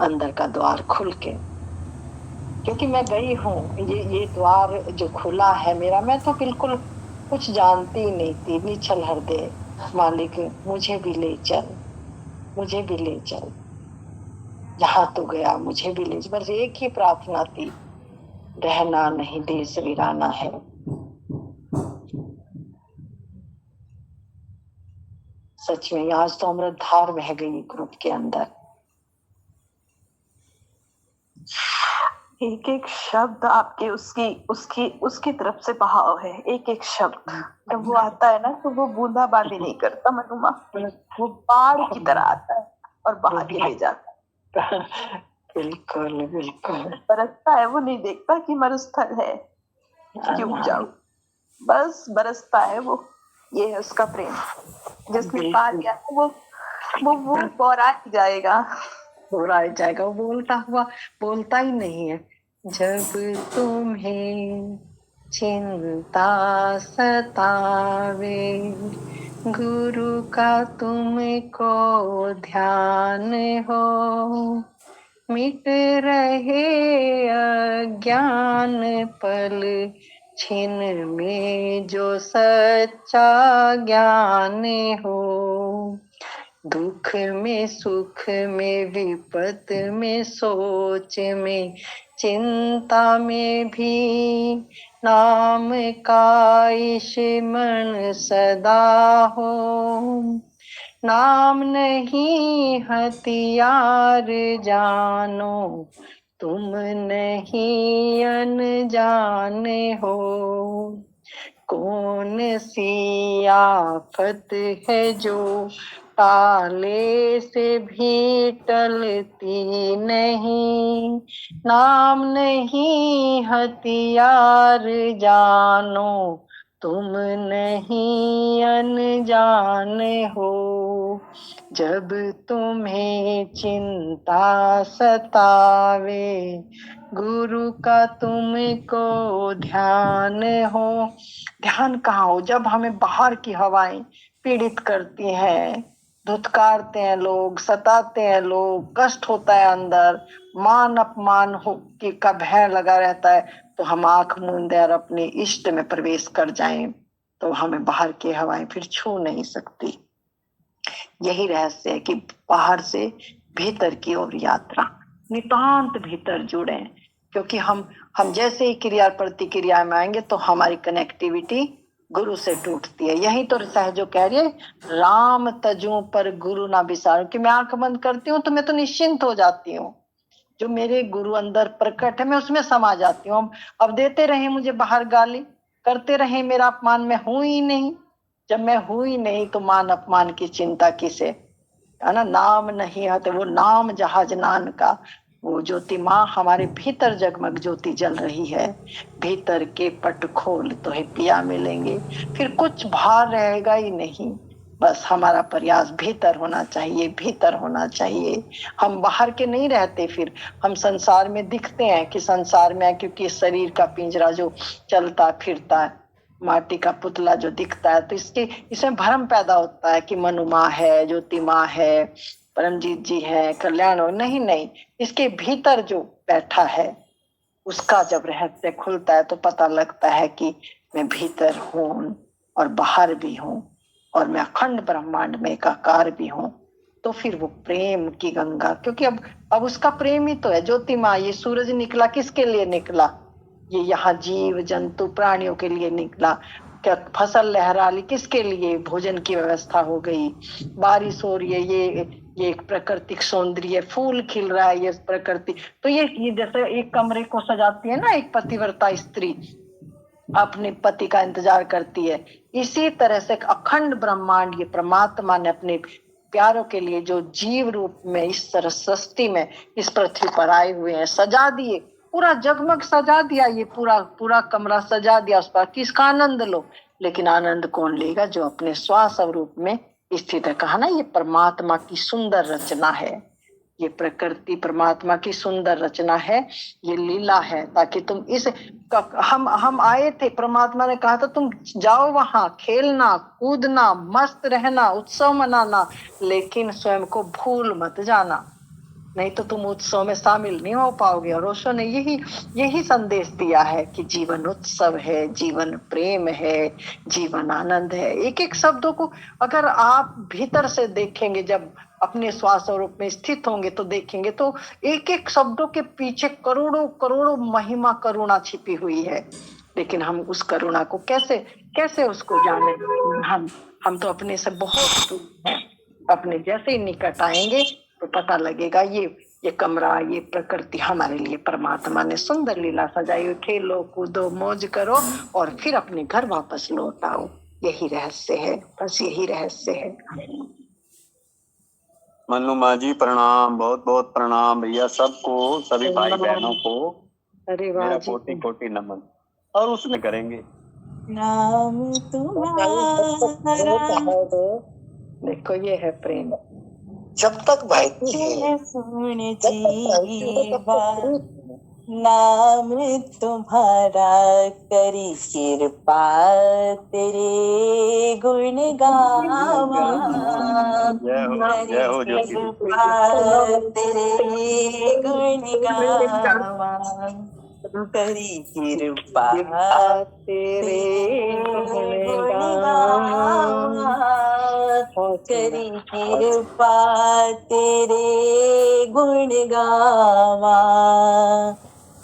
अंदर का द्वार खुल के, क्योंकि मैं गई हूँ, ये द्वार जो खुला है मेरा, मैं तो बिल्कुल कुछ जानती ही नहीं थी। निश्चल हृदय मालिक, मुझे भी ले चल, मुझे भी ले चल, जहाँ तू गया मुझे भी ले चल। बस एक ही प्रार्थना थी, रहना नहीं देश वीराना है। सच में आज तो अमृत धार बह गई ग्रुप के अंदर। एक एक शब्द आपके उसकी तरफ से बहाव है, एक एक शब्द जब वो आता है ना, तो वो बूंदाबांदी नहीं करता मनुमा, वो बाढ़ की तरह आता है और बहा के ले जाता है। बिल्कुल बिल्कुल। बरसता है, वो नहीं देखता कि मरुस्थल है कि उपजाऊ, बस बरसता है वो। ये है उसका प्रेम, जिसने पा लिया वो बौरा ही जाएगा, बुरा जाएगा। वो बोलता ही नहीं है। जब तुम्हें चिंता सतावे, गुरु का तुमको ध्यान हो, मिट रहे अज्ञान पल छिन में जो सच्चा ज्ञान हो, दुख में सुख में विपत में सोच में चिंता में भी नाम का स्मरण सदा हो। नाम नहीं हथियार जानो, तुम नहीं अनजान हो। कौन सी आफत है जो टाले से भी टलती नहीं, नाम नहीं हथियार जानो, तुम नहीं अनजान हो। जब तुम्हें चिंता सतावे, गुरु का तुमको ध्यान हो। ध्यान कहाँ हो? जब हमें बाहर की हवाएं पीड़ित करती हैं, धुतकारते हैं लोग, सताते हैं लोग, कष्ट होता है अंदर, मान अपमान हो का भय लगा रहता है, तो हम आंख मूंदे और अपने इष्ट में प्रवेश कर जाएं, तो हमें बाहर की हवाएं फिर छू नहीं सकती। यही रहस्य है कि बाहर से भीतर की ओर यात्रा, नितांत भीतर जुड़े, क्योंकि हम जैसे ही क्रिया प्रतिक्रिया में आएंगे तो हमारी कनेक्टिविटी गुरु से टूटती है। यही तो सहजो कह रही है, राम तजू पर गुरु ना बिसारूं, कि मैं आंख बंद करती हूँ तो मैं तो निश्चिंत हो जाती हूँ। जो मेरे गुरु अंदर प्रकट है मैं उसमें समा जाती हूँ। अब देते रहे मुझे बाहर गाली, करते रहे मेरा अपमान, मैं हूं ही नहीं। जब मैं हूं ही नहीं तो मान अपमान की चिंता किसे, है ना। नाम नहीं है तो वो नाम जहाज नान का, वो ज्योति माँ हमारे भीतर जगमग ज्योति जल रही है। भीतर के पट खोल तो है पिया मिलेंगे, फिर कुछ भार रहेगा ही नहीं। बस हमारा प्रयास भीतर होना चाहिए, भीतर होना चाहिए। हम बाहर के नहीं रहते, फिर हम संसार में दिखते हैं कि संसार में है, क्योंकि शरीर का पिंजरा जो चलता फिरता है, माटी का पुतला जो दिखता है, तो इसमें भ्रम पैदा होता है कि मनु माँ है, ज्योति माँ है, परमजीत जी है, कल्याण हो। नहीं नहीं, इसके भीतर जो बैठा है उसका जब रहस्य खुलता है तो पता लगता है कि मैं भीतर हूँ और बाहर भी हूँ और मैं अखंड ब्रह्मांड में एकाकार भी हूँ। तो फिर वो प्रेम की गंगा, क्योंकि अब उसका प्रेम ही तो है। ज्योति माँ, ये सूरज निकला किसके लिए निकला? ये यहाँ जीव जंतु प्राणियों के लिए निकला। क्या फसल लहरा ली किसके लिए? भोजन की व्यवस्था हो गई, बारिश हो रही है, ये एक प्राकृतिक सौंदर्य, फूल खिल रहा है, ये प्रकृति। तो ये जैसे एक कमरे को सजाती है ना एक पतिव्रता स्त्री, अपने पति का इंतजार करती है, इसी तरह से अखंड ब्रह्मांड ये परमात्मा ने अपने प्यारों के लिए जो जीव रूप में इस सृष्टि में इस पृथ्वी पर आए हुए हैं, सजा दिए, पूरा जगमग सजा दिया, ये पूरा कमरा सजा दिया। उस पर किसका आनंद लो? लेकिन आनंद कौन लेगा? जो अपने स्वस्वरूप में स्थित है। कहा ना, ये परमात्मा की सुंदर रचना है, ये प्रकृति परमात्मा की सुंदर रचना है, ये लीला है, ताकि तुम इस हम आए थे, परमात्मा ने कहा था तुम जाओ वहां, खेलना कूदना मस्त रहना उत्सव मनाना, लेकिन स्वयं को भूल मत जाना, नहीं तो तुम उत्सव में शामिल नहीं हो पाओगे। और ओशो ने यही संदेश दिया है कि जीवन उत्सव है, जीवन प्रेम है, जीवन आनंद है। एक एक शब्दों को अगर आप भीतर से देखेंगे, जब अपने स्वस्वरूप में स्थित होंगे तो देखेंगे, तो एक एक शब्दों के पीछे करोड़ों करोड़ों महिमा करुणा छिपी हुई है। लेकिन हम उस करुणा को कैसे उसको जाने? हम तो अपने से बहुत दूर हैं। अपने जैसे ही निकट आएंगे तो पता लगेगा ये कमरा, ये प्रकृति हमारे लिए परमात्मा ने सुंदर लीला सजाई हुई। खेलो कूदो मौज करो और फिर अपने घर वापस लौट आओ। यही रहस्य है, बस यही रहस्य है। मनु माँ जी प्रणाम, बहुत बहुत प्रणाम भैया सबको, सभी भाई बहनों को अरे मेरा वाह कोटि कोटि नमन। और उसमें करेंगे नाम तुम्हारा देखो, ये है प्रेम। जब तक बहती है, सुन जब तक बहती है, तब जीवा, तक प्रीत है। नाम तुम्हारा करी कृपा, तेरे गुण गावा, जय हो ज्योति। कृपा तेरे गुण गावा, करी कृपा तेरे गुण गावा, करी कृपा तेरे गुण गावा,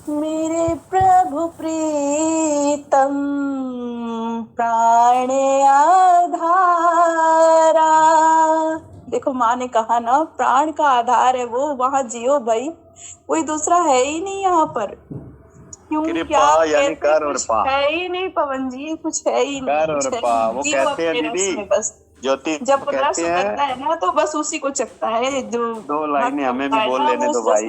मेरे प्रभु प्रीतम प्राण आधारा। देखो माँ ने कहा ना, प्राण का आधार है वो, वहां जियो भाई, कोई दूसरा है ही नहीं यहाँ पर। क्यों? क्या यानी कर और पा है ही नहीं पवन जी, कुछ है ही नहीं, कर और पा। वो कहते हैं दीदी बस ज्योति, जब कहते रस उतरता है ना तो बस उसी को चखता है। जो दो लाइनें हमें भी बोल लेने दो भाई।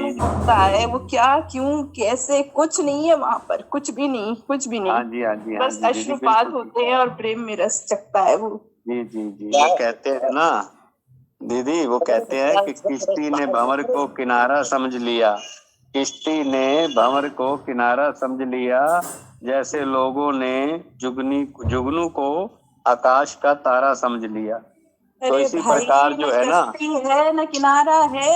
है वो क्या, क्यों, कैसे, कुछ नहीं है वहां पर, कुछ भी नहीं, कुछ भी नहीं। हाँ जी, हाँ जी, बस अश्रुपात होते हैं और प्रेम में रस चखता है वो। जी जी जी। वो कहते हैं ना दीदी, वो कहते हैं कि किश्ती ने भंवर को किनारा समझ लिया, किश्ती ने भंवर को किनारा समझ लिया, जैसे लोगों ने जुगनू को आकाश का तारा समझ लिया। तो इसी प्रकार जो है ना, है न किनारा है,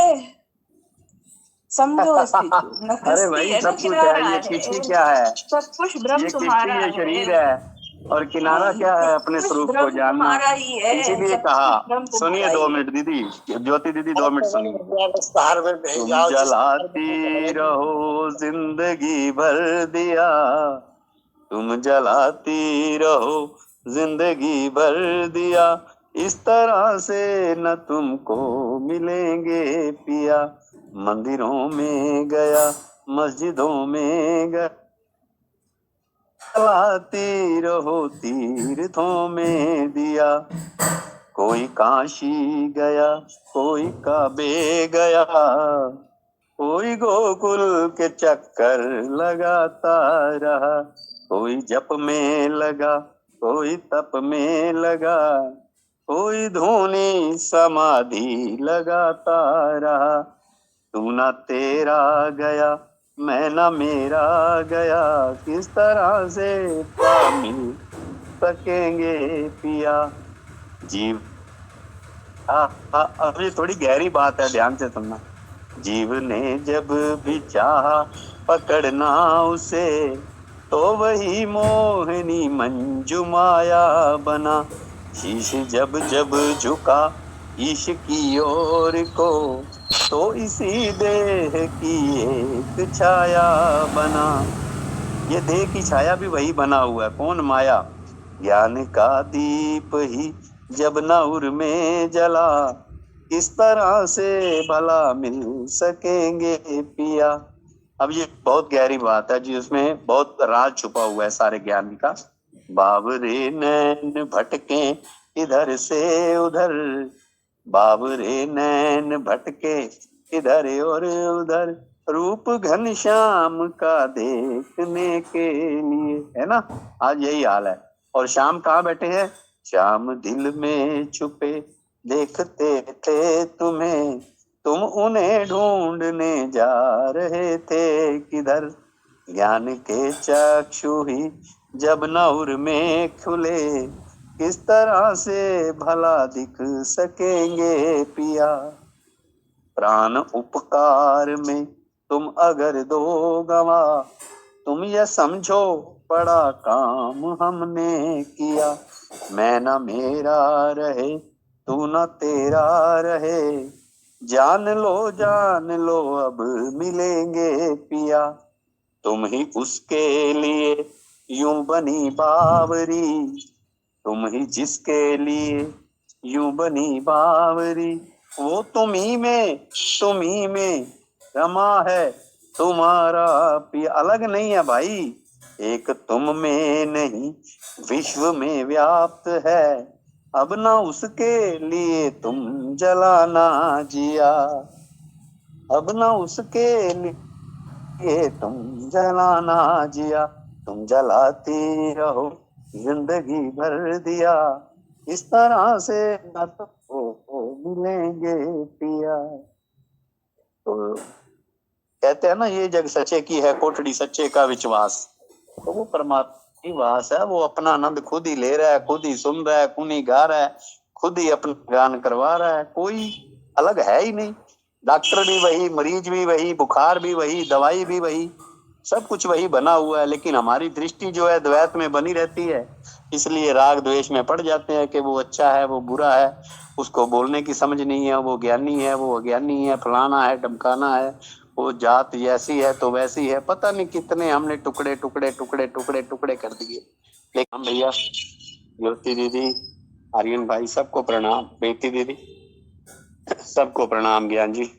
समझो इसकी। अरे भाई सब कुछ है, ये किश्ती क्या है? सब कुछ ब्रह्म ये तुम्हारा किश्ती, ये शरीर है, और किनारा क्या है? अपने स्वरूप को जानना। इसीलिए कहा, सुनिए 2 मिनट दीदी, ज्योति दीदी 2 मिनट सुनिए। तुम जलाती रहो जिंदगी भर दिया, तुम जलाती रहो जिंदगी भर दिया, इस तरह से न तुमको मिलेंगे पिया। मंदिरों में गया, मस्जिदों में गया, जलाती रहो तीर्थों में दिया। कोई काशी गया, कोई काबे गया, कोई गोकुल के चक्कर लगाता रहा, कोई जप में लगा, कोई तप में लगा, कोई धूनी समाधि लगाता रहा। तू ना तेरा गया, मैं ना मेरा गया, किस तरह से मिल सकेंगे पिया। जीव अभी थोड़ी गहरी बात है, ध्यान से सुनना। जीव ने जब भी चाहा पकड़ना उसे, तो वही मोहिनी मंजू माया बना। शीश जब जब झुका ईश की ओर को, तो इसी देह की एक छाया बना। ये देह की छाया भी वही बना हुआ है, कौन? माया। ज्ञान का दीप ही जब नहुर में जला, किस तरह से भला मिल सकेंगे पिया। अब ये बहुत गहरी बात है जी, उसमें बहुत राज छुपा हुआ है सारे ज्ञान का। बाबरे नैन भटके इधर से उधर, बाबरे नैन भटके इधर और उधर, रूप घनश्याम का देखने के लिए, है ना। आज यही हाल है। और श्याम कहाँ बैठे हैं? श्याम दिल में छुपे देखते थे तुम्हें, तुम उन्हें ढूंढने जा रहे थे किधर। ज्ञान के चक्षु ही जब नहुर में खुले, किस तरह से भला दिख सकेंगे पिया। प्राण उपकार में तुम अगर दो गवा, तुम ये समझो बड़ा काम हमने किया। मैं ना मेरा रहे, तू ना तेरा रहे, जान लो अब मिलेंगे पिया। तुम ही उसके लिए यूं बनी बावरी, तुम ही जिसके लिए यूं बनी बावरी, वो तुम ही में रमा है तुम्हारा पिया। अलग नहीं है भाई, एक तुम में नहीं विश्व में व्याप्त है। अब ना उसके लिए तुम जलाना जिया, अब ना उसके लिए तुम जलाना जिया। तुम जलाती रहो जिंदगी भर दिया, इस तरह से न तो मिलेंगे पिया। तो कहते हैं ना, ये जग सच्चे की है कोठड़ी, सच्चे का विश्वास। तो वो परमात्मा की वास है, वो अपना आनंद खुद ही ले रहा है, खुद ही सुन रहा है, खुद ही गा रहा है, खुद ही अपना गान करवा रहा है। कोई अलग है ही नहीं। डॉक्टर भी वही, मरीज भी वही, बुखार भी वही, दवाई भी वही, सब कुछ वही बना हुआ है। लेकिन हमारी दृष्टि जो है द्वैत में बनी रहती है, इसलिए राग द्वेष में पड़ जाते हैं कि वो अच्छा है, वो बुरा है, उसको बोलने की समझ नहीं है, वो ज्ञानी है, वो अज्ञानी है, फलाना है, ढमकाना है, वो जात जैसी है तो वैसी है। पता नहीं कितने हमने टुकड़े टुकड़े टुकड़े टुकड़े टुकड़े कर दिए। लेकिन हम भैया, ज्योति दीदी, आर्यन भाई, सबको प्रणाम, बेटी दीदी, सबको प्रणाम। ज्ञान जी।